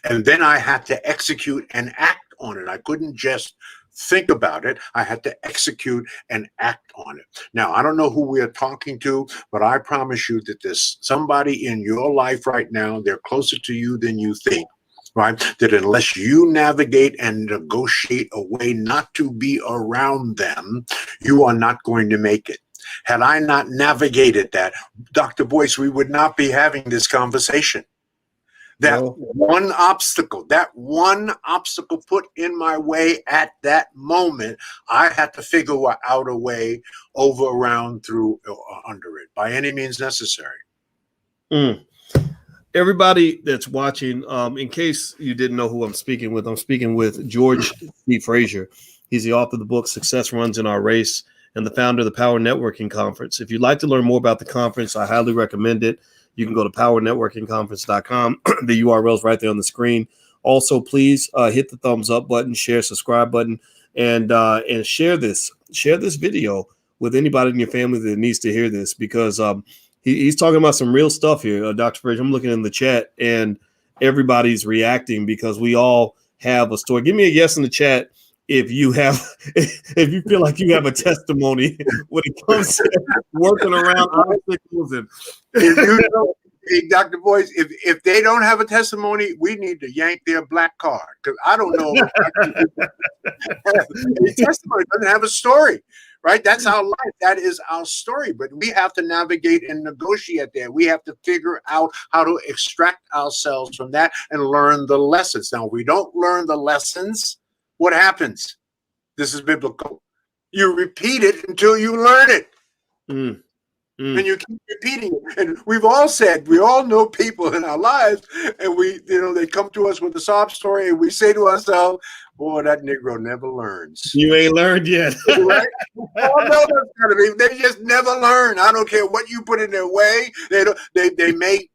And then I had to execute and act on it. I couldn't just think about it. I had to execute and act on it. Now, I don't know who we are talking to, but I promise you that there's somebody in your life right now, they're closer to you than you think, right? That unless you navigate and negotiate a way not to be around them, you are not going to make it. Had I not navigated that, Dr. Boyce, we would not be having this conversation. That one obstacle put in my way at that moment, I had to figure out a way over, around, through, or under it by any means necessary. Everybody that's watching, in case you didn't know who I'm speaking with George C. Frazier. He's the author of the book Success Runs in Our Race and the founder of the Power Networking Conference. If you'd like to learn more about the conference, I highly recommend it. You can go to powernetworkingconference.com. The URL is right there on the screen. Also, please hit the thumbs up button, share, subscribe button, and share this video with anybody in your family that needs to hear this, because he's talking about some real stuff here. Dr. Frazier, I'm looking in the chat, and everybody's reacting because we all have a story. Give me a yes in the chat if you feel like you have a testimony when it comes to working around obstacles. And hey, Dr. Boyce, if they don't have a testimony, we need to yank their black card, because I don't know. The testimony doesn't have a story, right? That's our life. That is our story. But we have to navigate and negotiate there. We have to figure out how to extract ourselves from that and learn the lessons. Now, if we don't learn the lessons, what happens? This is biblical. You repeat it until you learn it. And you keep repeating it. And we've all said, we all know people in our lives, and they come to us with a sob story, and we say to ourselves, boy, that Negro never learns. You ain't learned yet. Right? Oh, no, that's gotta be. They just never learn. I don't care what you put in their way. They may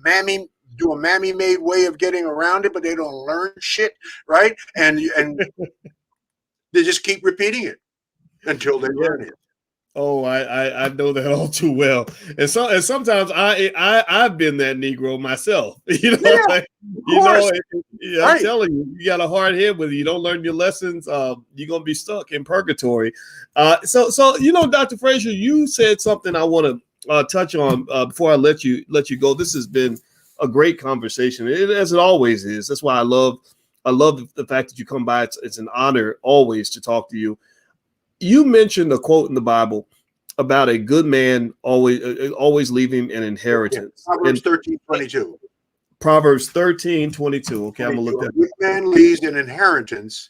mammy do a mammy-made way of getting around it, but they don't learn shit, right? And they just keep repeating it until they learn it. Oh, I know that all too well, and sometimes I've been that Negro myself. You know, I'm telling you, you got a hard head with you. You don't learn your lessons. You're gonna be stuck in purgatory. So Dr. Frazier, you said something I want to touch on before I let you go. This has been a great conversation, as it always is. That's why I love the fact that you come by. It's an honor always to talk to you. You mentioned a quote in the Bible about a good man always leaving an inheritance. Yeah, Proverbs 13:22. Proverbs 13:22. Okay, I'm gonna look that. A good man leaves an inheritance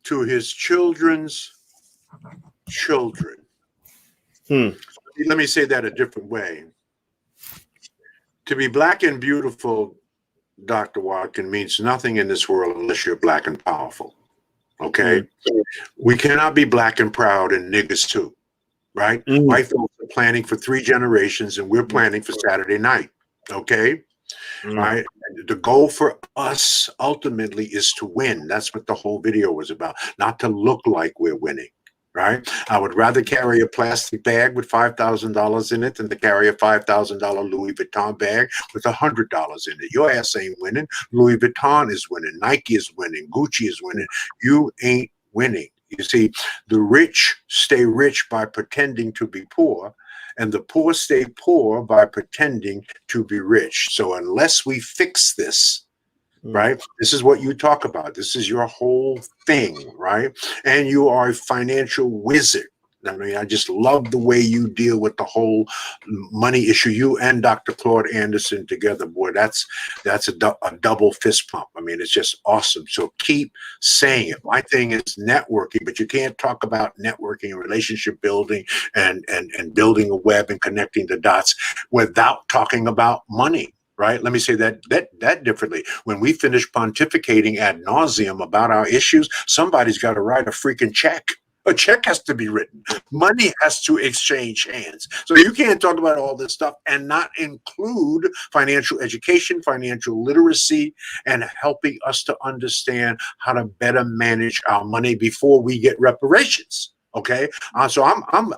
to his children's children. Let me say that a different way. To be black and beautiful, Dr. Watkins, means nothing in this world unless you're black and powerful. Okay, we cannot be black and proud and niggas too, right? White folks are planning for 3 generations, and we're planning for Saturday night. Okay, right? The goal for us ultimately is to win. That's what the whole video was about, not to look like we're winning. Right? I would rather carry a plastic bag with $5,000 in it than to carry a $5,000 Louis Vuitton bag with $100 in it. Your ass ain't winning. Louis Vuitton is winning. Nike is winning. Gucci is winning. You ain't winning. You see, the rich stay rich by pretending to be poor, and the poor stay poor by pretending to be rich. So unless we fix this, right? This is what you talk about. This is your whole thing, right? And you are a financial wizard. I mean, I just love the way you deal with the whole money issue. You and Dr. Claude Anderson together, boy, that's a double fist pump. I mean, it's just awesome. So keep saying it. My thing is networking, but you can't talk about networking and relationship building and building a web and connecting the dots without talking about money. Right? Let me say that differently. When we finish pontificating ad nauseum about our issues, somebody's got to write a freaking check. A check has to be written. Money has to exchange hands. So you can't talk about all this stuff and not include financial education, financial literacy, and helping us to understand how to better manage our money before we get reparations. Okay, so I'm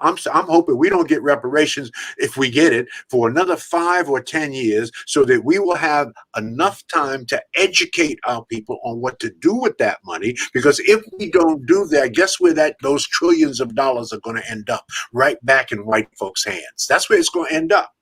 hoping we don't get reparations if we get it for another 5 or 10 years, so that we will have enough time to educate our people on what to do with that money. Because if we don't do that, guess where those trillions of dollars are going to end up? Right back in white folks' hands. That's where it's going to end up.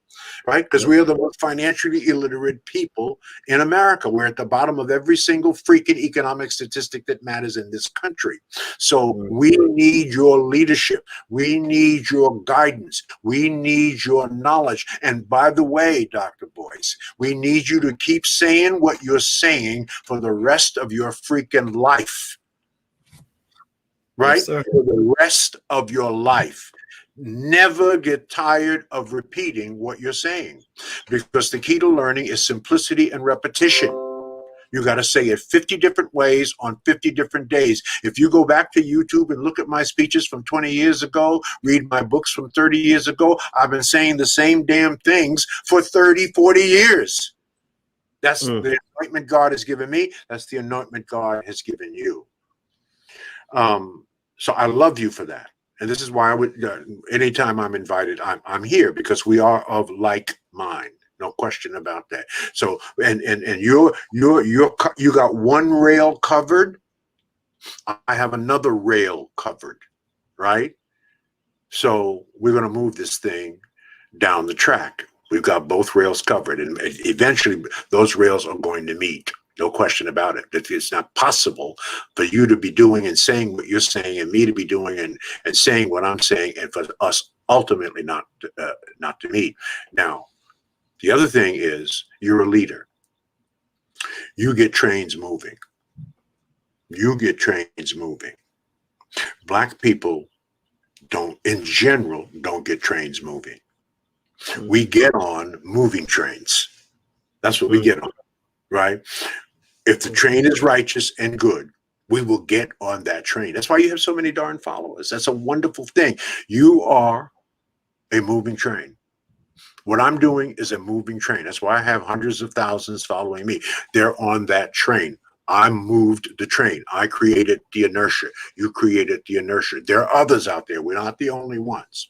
Right? Because we are the most financially illiterate people in America. We're at the bottom of every single freaking economic statistic that matters in this country. So we need your leadership. We need your guidance. We need your knowledge. And by the way, Dr. Boyce, we need you to keep saying what you're saying for the rest of your freaking life. Right? Yes, sir. For the rest of your life. Never get tired of repeating what you're saying, because the key to learning is simplicity and repetition. You got to say it 50 different ways on 50 different days. If you go back to YouTube and look at my speeches from 20 years ago, read my books from 30 years ago, I've been saying the same damn things for 30, 40 years. That's the anointment God has given me. That's the anointment God has given you. So I love you for that. And this is why I would, anytime I'm invited, I'm here, because we are of like mind. No question about that. So, and you got one rail covered. I have another rail covered, right? So we're going to move this thing down the track. We've got both rails covered, and eventually those rails are going to meet. No question about it. That it's not possible for you to be doing and saying what you're saying, and me to be doing and saying what I'm saying, and for us ultimately not to meet. Now, the other thing is, you're a leader. You get trains moving. You get trains moving. Black people don't, in general, don't get trains moving. We get on moving trains. That's what we get on, right? If the train is righteous and good, we will get on that train. That's why you have so many darn followers. That's a wonderful thing. You are a moving train. What I'm doing is a moving train. That's why I have hundreds of thousands following me. They're on that train. I moved the train. I created the inertia. You created the inertia. There are others out there. We're not the only ones.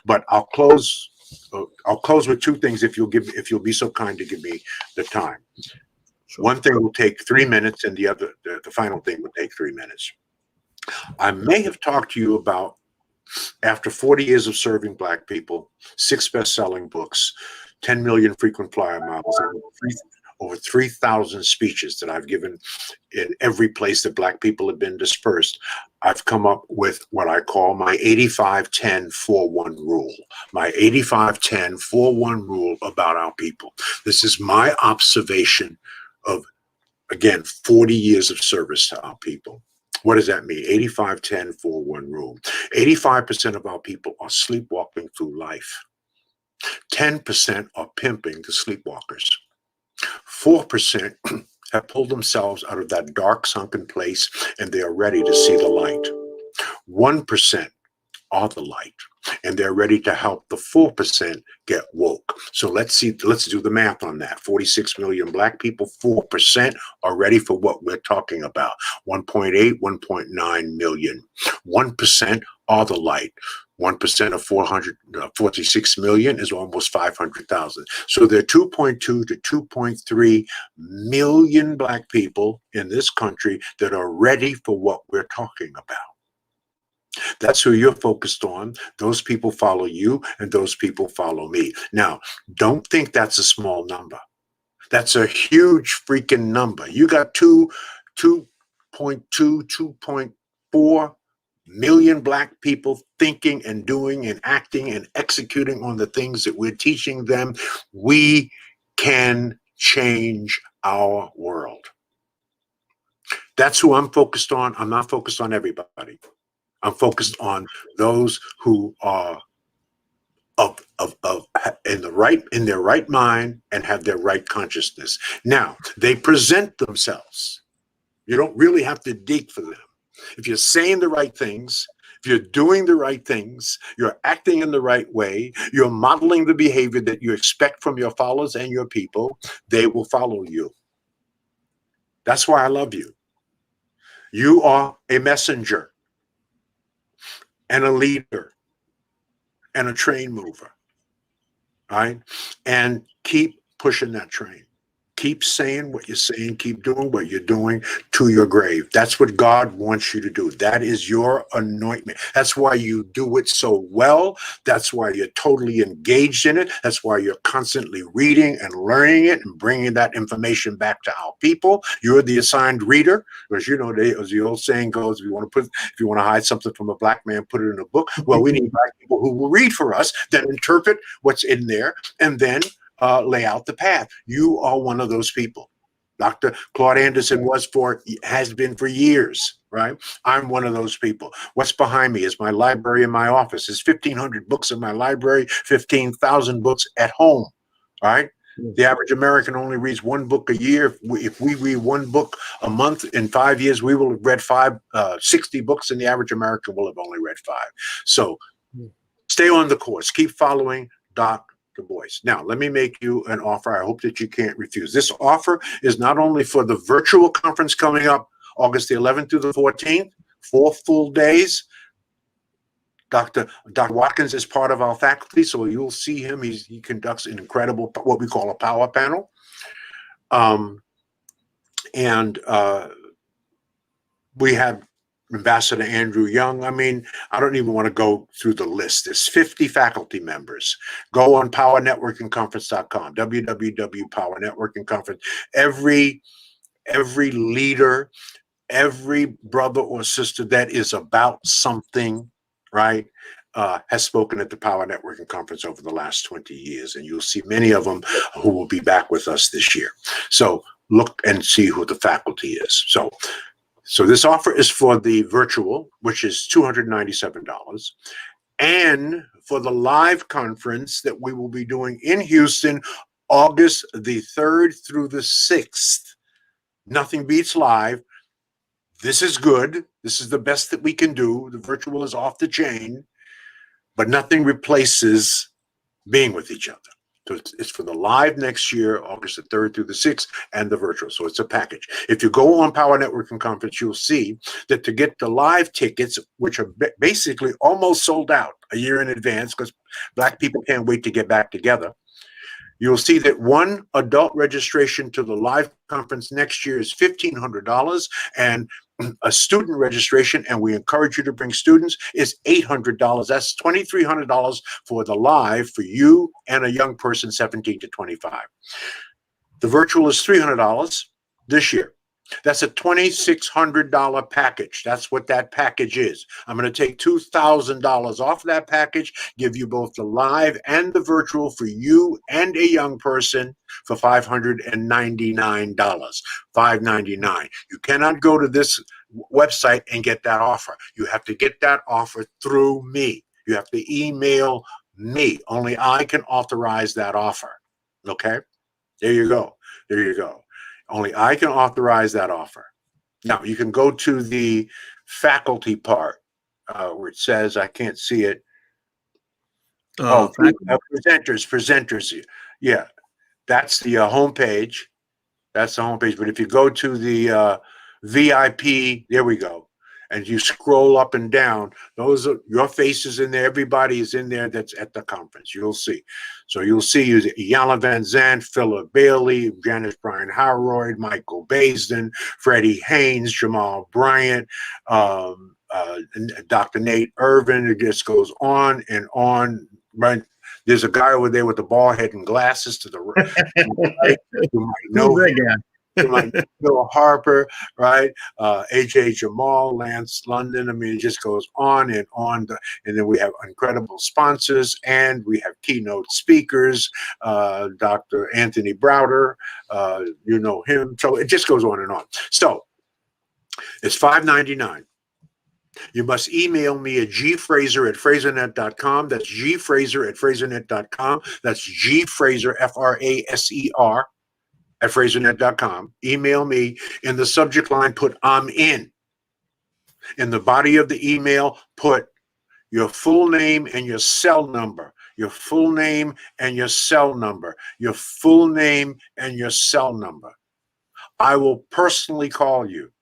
But I'll close with two things if you'll be so kind to give me the time. Sure. One thing will take 3 minutes, and the final thing will take 3 minutes. I may have talked to you about, after 40 years of serving Black people, 6 best-selling books, 10 million frequent flyer miles, over 3,000 speeches that I've given in every place that Black people have been dispersed, I've come up with what I call my 85-10-4-1 rule. My 85-10-4-1 rule about our people. This is my observation of, again, 40 years of service to our people. What does that mean? 85-10-4-1 rule. 85% of our people are sleepwalking through life. 10% are pimping the sleepwalkers. 4% have pulled themselves out of that dark, sunken place, and they are ready to see the light. 1% are the light, and they're ready to help the 4% get woke. So let's do the math on that. 46 million Black people, 4% are ready for what we're talking about. 1.8, 1.9 million. 1% are the light. 1% of 446 million is almost 500,000. So there are 2.2 to 2.3 million Black people in this country that are ready for what we're talking about. That's who you're focused on. Those people follow you, and those people follow me. Now, don't think that's a small number. That's a huge freaking number. You got 2.2, 2.4 million Black people thinking and doing and acting and executing on the things that we're teaching them. We can change our world. That's who I'm focused on. I'm not focused on everybody. I'm focused on those who are in their right mind and have their right consciousness. Now, they present themselves. You don't really have to dig for them. If you're saying the right things, if you're doing the right things, you're acting in the right way, you're modeling the behavior that you expect from your followers and your people, they will follow you. That's why I love you. You are a messenger and a leader and a train mover, right? And keep pushing that train. Keep saying what you're saying, keep doing what you're doing to your grave. That's what God wants you to do. That is your anointment. That's why you do it so well. That's why you're totally engaged in it. That's why you're constantly reading and learning it and bringing that information back to our people. You're the assigned reader, because you know, as the old saying goes, if you want to hide something from a Black man, put it in a book. Well, we need Black people who will read for us, then interpret what's in there, and then lay out the path. You are one of those people. Dr. Claude Anderson has been for years, right? I'm one of those people. What's behind me is my library in my office. There's 1,500 books in my library, 15,000 books at home, right? The average American only reads one book a year. If we read one book a month, in 5 years, we will have read 60 books, and the average American will have only read 5. So stay on the course. Keep following Dr. Boyce. Now, let me make you an offer I hope that you can't refuse. This offer is not only for the virtual conference coming up August the 11th through the 14th, 4 full days. Dr. Watkins is part of our faculty, so you'll see him. He conducts an incredible, what we call a power panel. We have Ambassador Andrew Young. I mean, I don't even want to go through the list. There's 50 faculty members. Go on powernetworkingconference.com, www.powernetworkingconference. Every leader, every brother or sister that is about something, right, has spoken at the Power Networking Conference over the last 20 years. And you'll see many of them who will be back with us this year. So look and see who the faculty is. So So this offer is for the virtual, which is $297, and for the live conference that we will be doing in Houston, August the 3rd through the 6th. Nothing beats live. This is good. This is the best that we can do. The virtual is off the chain, but nothing replaces being with each other. So it's for the live next year, August the 3rd through the 6th, and the virtual. So it's a package. If you go on Power Networking Conference, you'll see that to get the live tickets, which are basically almost sold out a year in advance because Black people can't wait to get back together, you'll see that one adult registration to the live conference next year is $1,500, and a student registration, and we encourage you to bring students, is $800. That's $2,300 for the live for you and a young person 17 to 25. The virtual is $300 this year. That's a $2,600 package. That's what that package is. I'm going to take $2,000 off that package, give you both the live and the virtual for you and a young person for $599. $599. You cannot go to this website and get that offer. You have to get that offer through me. You have to email me. Only I can authorize that offer. Okay? There you go. There you go. Only I can authorize that offer. Now, you can go to the faculty part where it says, I can't see it. Presenters. Yeah, that's the homepage. That's the homepage. But if you go to the VIP, there we go. And you scroll up and down, those are your faces in there. Everybody is in there that's at the conference. You'll see. So you'll see Yana Van Zandt, Philip Bailey, Janice Bryan Howroyd, Michael Baisden, Freddie Haynes, Jamal Bryant, Dr. Nate Irvin. It just goes on and on. Right? There's a guy over there with the bald head and glasses to the right. You might know that guy. Like Bill Harper, right? AJ Jamal, Lance London. I mean, it just goes on and on. And then we have incredible sponsors, and we have keynote speakers. Dr. Anthony Browder, you know him. So it just goes on and on. So it's $599. You must email me at gfraser@frasernet.com. That's gfraser@frasernet.com. That's gfraser, Fraser, at frasernet.com. Email me. In the subject line, put I'm in. In the body of the email, put your full name and your cell number. Your full name and your cell number. Your full name and your cell number. I will personally call you,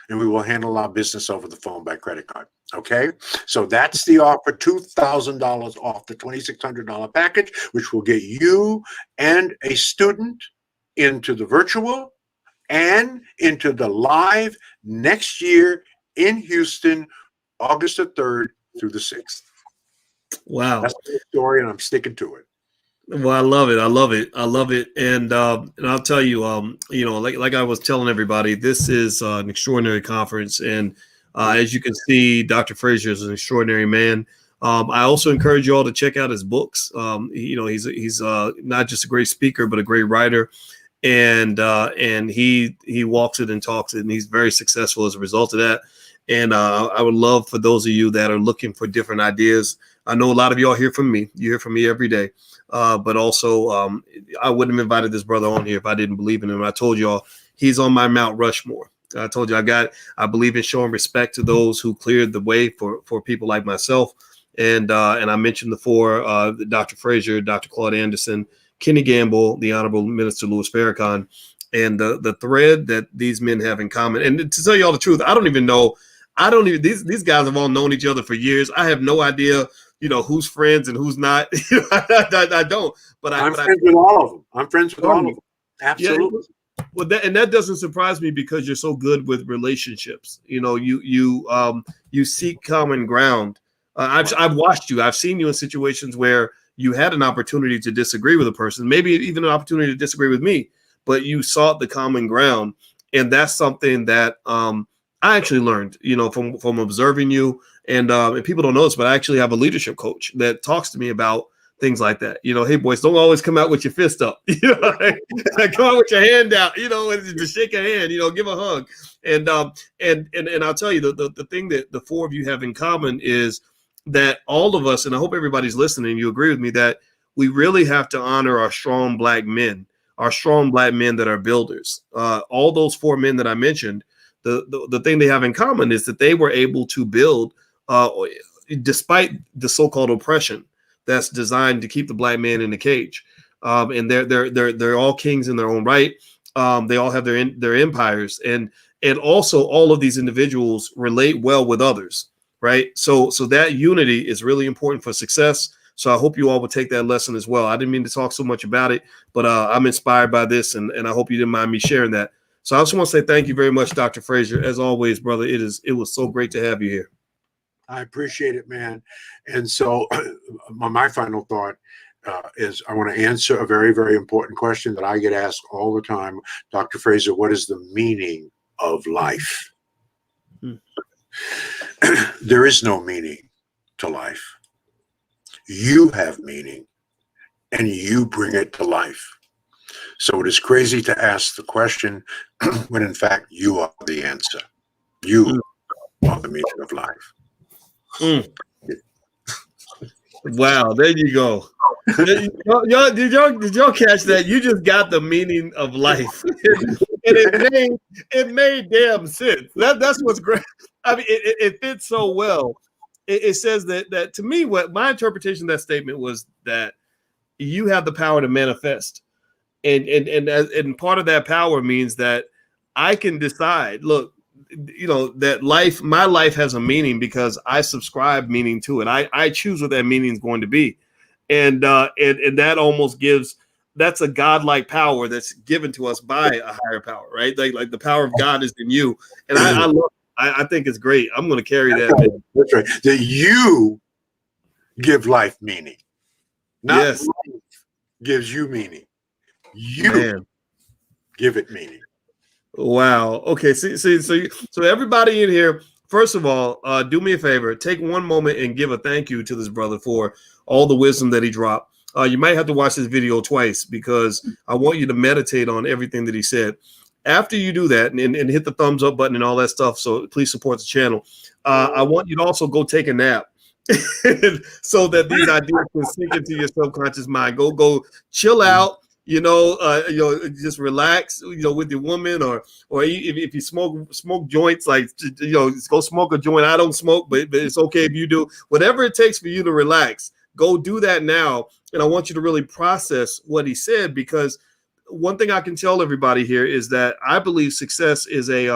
and we will handle our business over the phone by credit card. Okay? So that's the offer, $2,000 off the $2,600 package, which will get you and a student into the virtual and into the live next year in Houston, August the 3rd through the 6th. Wow. That's the story, and I'm sticking to it. Well, I love it. I love it. I love it. And I'll tell you, you know, like I was telling everybody, this is an extraordinary conference. And as you can see, Dr. Fraser is an extraordinary man. I also encourage you all to check out his books. You know, he's not just a great speaker, but a great writer. And he walks it and talks it, and he's very successful as a result of that. And I would love for those of you that are looking for different ideas. I know a lot of y'all hear from me. You hear from me every day. But also, I wouldn't have invited this brother on here if I didn't believe in him. I told y'all he's on my Mount Rushmore. I told you I believe in showing respect to those who cleared the way for people like myself. And I mentioned the four, Dr. Fraser, Dr. Claude Anderson, Kenny Gamble, the Honorable Minister Louis Farrakhan, and the thread that these men have in common. And to tell you all the truth, I don't even know. These guys have all known each other for years. I have no idea, you know, who's friends and who's not. I don't. But I'm friends with all of them. I'm friends with all of them. Absolutely. Yeah, well, that doesn't surprise me because you're so good with relationships. You know, you seek common ground. I've watched you. I've seen you in situations where you had an opportunity to disagree with a person, maybe even an opportunity to disagree with me, but you sought the common ground. And that's something that I actually learned, you know, from observing you. And people don't know this, but I actually have a leadership coach that talks to me about things like that. Hey, boys, don't always come out with your fist up. Come out with your hand out. And to shake a hand. Give a hug. And I'll tell you the thing that the four of you have in common is that all of us, and I hope everybody's listening, you agree with me that we really have to honor our strong black men that are builders. All those four men that I mentioned, the thing they have in common is that they were able to build despite the so-called oppression that's designed to keep the black man in the cage. And they're all kings in their own right. They all have their empires, and also all of these individuals relate well with others. Right. So that unity is really important for success. So I hope you all will take that lesson as well. I didn't mean to talk so much about it, but I'm inspired by this, and I hope you didn't mind me sharing that. So I just want to say thank you very much, Dr. Frazier. As always, brother, it was so great to have you here. I appreciate it, man. And so my final thought is I want to answer a very, very important question that I get asked all the time. Dr. Frazier, what is the meaning of life? There is no meaning to life. You have meaning, and you bring it to life. So it is crazy to ask the question when in fact you are the answer. You are the meaning of life. Wow, there you go. Did y'all catch that? You just got the meaning of life. And it made damn sense. That's what's great. I mean, it fits so well. It says that to me, what my interpretation of that statement was that you have the power to manifest. And part of that power means that I can decide, look, that my life has a meaning because I subscribe meaning to it. I choose what that meaning is going to be. And that almost that's a godlike power that's given to us by a higher power, right? Like the power of God is in you. And I love it. I think it's great. I'm going to carry that. Man. That's right. That you give life meaning. Not yes. Life gives you meaning. You give it meaning. Wow. Okay. So everybody in here, first of all, do me a favor. Take one moment and give a thank you to this brother for all the wisdom that he dropped. You might have to watch this video twice because I want you to meditate on everything that he said. After you do that and hit the thumbs up button and all that stuff, so please support the channel. I want you to also go take a nap so that these ideas can sink into your subconscious mind. Go chill out. Just relax, with your woman, or if you smoke joints, like, go smoke a joint. I don't smoke, but it's okay if you do. Whatever it takes for you to relax, go do that now. And I want you to really process what he said, because one thing I can tell everybody here is that I believe success is it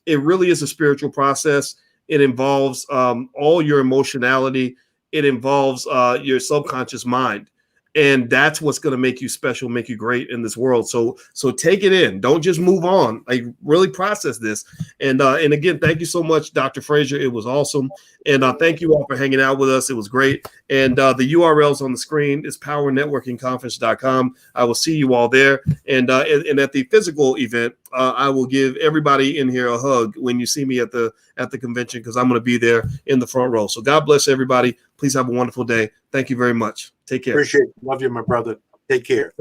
really is a spiritual process. It involves all your emotionality. It involves your subconscious mind. And that's what's going to make you special, make you great in this world. So take it in. Don't just move on. Like, really process this. And again, thank you so much, Dr. Frazier. It was awesome. And thank you all for hanging out with us. It was great. And the URL's on the screen. It's powernetworkingconference.com. I will see you all there. And at the physical event, I will give everybody in here a hug when you see me at the convention, because I'm going to be there in the front row. So God bless everybody. Please have a wonderful day. Thank you very much. Take care. Appreciate it. Love you, my brother. Take care.